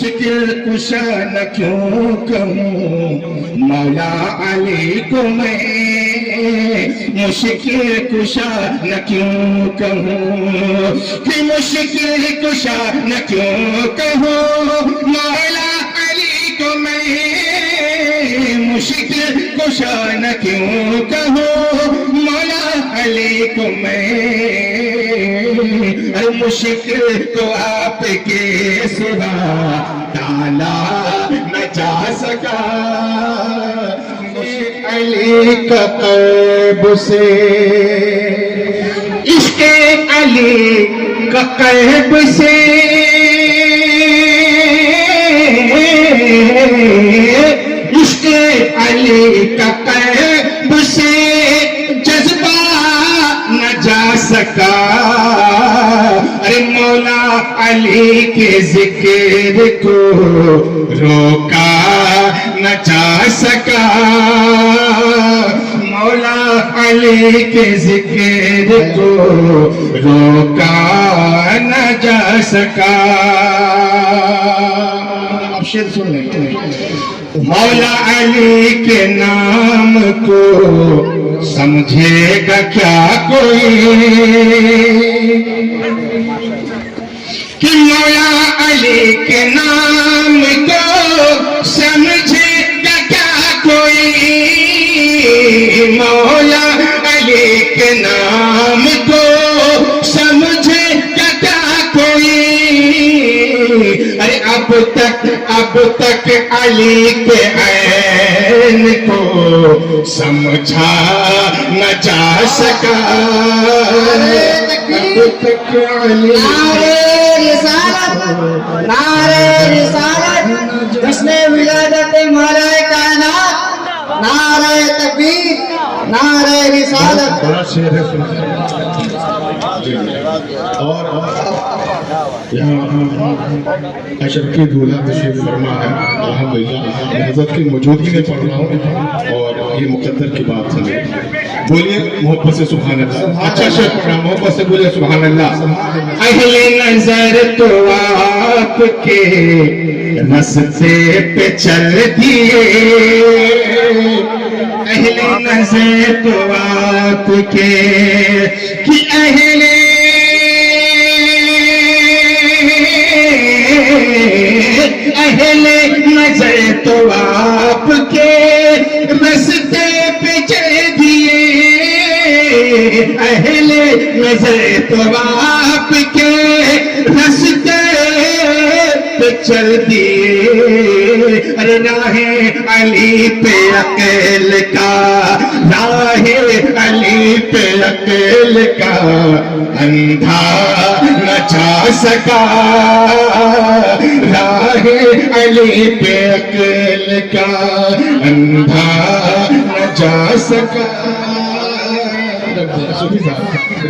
مشکل کشا نہ کیوں کہوں مولا علی کو میں، مشکل کشا نہ کیوں کہوں کہ مشکل کشا نہ کیوں کہوں مولا علی کو میں، مشکل کشا نہ کیوں کہوں مولا علی کو میں، مشکل تو آپ کے سوا ٹالا نہ جا سکا، علی کا قرب سے عشق علی کا قرب سے عشق علی کا قرب سے جذبہ نہ جا سکا، ارے مولا علی کے ذکر کو روکا نہ جا سکا، مولا علی کے ذکر کو روکا نہ جا سکا۔ اب شعر سن لیں۔ مولا علی کے نام کو سمجھے گا کیا کوئی کہ مولا علی کے نام کو سمجھے گا کیا کوئی، مولا علی کے نام کو سمجھے گا کیا کوئی، ارے اب تک علی کے عین کو سمجھا نہ جا سکا، اب تک علی نعرہ رسالت، جشن ولادت مولا کائنات، نعرہ تکبیر، نعرہ رسالت۔ بڑا شعر ہے اور اشرف کی دولہ تشریف فرما ہے، الحمدللہ حضرت کی موجودگی میں پڑھ رہا ہوں اور یہ مقدر کی بات ہے۔ بولیے محبت سے سبحان اللہ، اچھا شعر پڑھ رہا ہوں، محبت سے بولیے سبحان اللہ۔ اہل نظر تو آپ کے رستے پہ چل دیے، اہل نظر تو آپ کے کہ اہل نظر تو آپ کے رستے پہ چل دیے، اہل نظر تو آپ کے رستے پہ چل دیے، ارے راہ علی پہ عقل کا، راہ علی پہ عقل کا اندھا نہ جا سکا، راہ علی پہ عقل کا اندھا نہ جا سکا،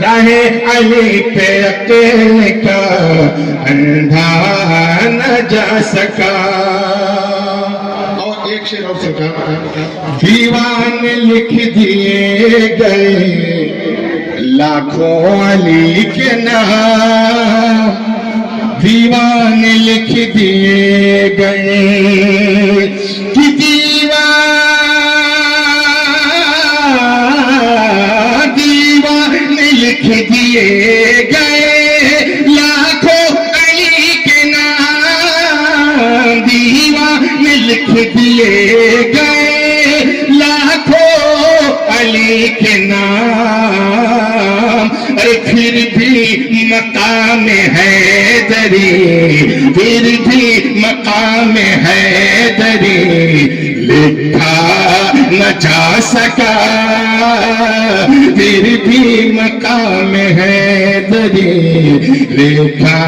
راہ علی پہ عقل کا اندھا نہ جا سکا۔ اور ایک شعر اور سرکار، دیوان لکھ دیے گئے لاکھوں علی کے نام، دیوان لکھ دیے گئے کہ دیوان لکھ دیے گئے لاکھوں علی کے نام، دیوان لکھ دیے گئے لاکھوں علی کے نام، ارے پھر بھی مقام حیدری، پھر بھی مقام حیدری لکھا نہ جا سکا، پھر بھی مقام حیدری لکھا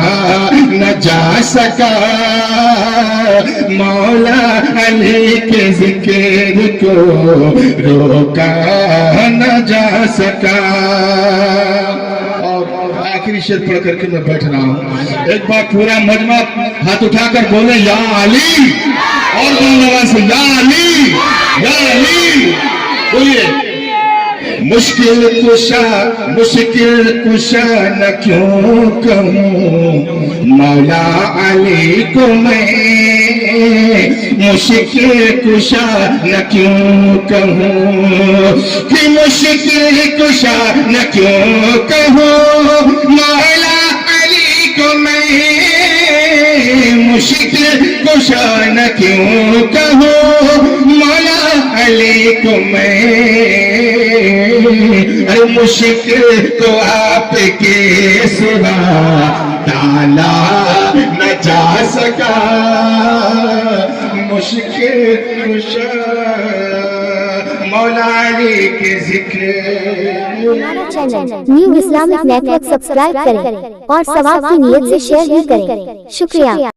نہ جا سکا، مولا علی کے ذکر کو روکا نہ جا سکا۔ اور آخری شعر پڑھ کر کے میں بیٹھ رہا ہوں، ایک بار پورا مجمع ہاتھ اٹھا کر بولے یا علی، اور بولنے سے یا علی، یا علی، بولیے مشکل کشا نہ کیوں کہوں مولا علی کو میں، مشکل کشا نہ کیوں کہوں کہ مشکل کشا نہ کیوں کہوں مولا علی کو میں، مشکل کشا نہ کیوں کہوں مولا علی کو میں، مشکل تو آپ کے سوا ٹالا نہ جا سکا، مشکل کشا مولا علی کے ذکر۔ ہمارا channel New Islamic Network subscribe کریں اور ثواب کی نیت سے شیئر بھی کریں۔ شکریہ۔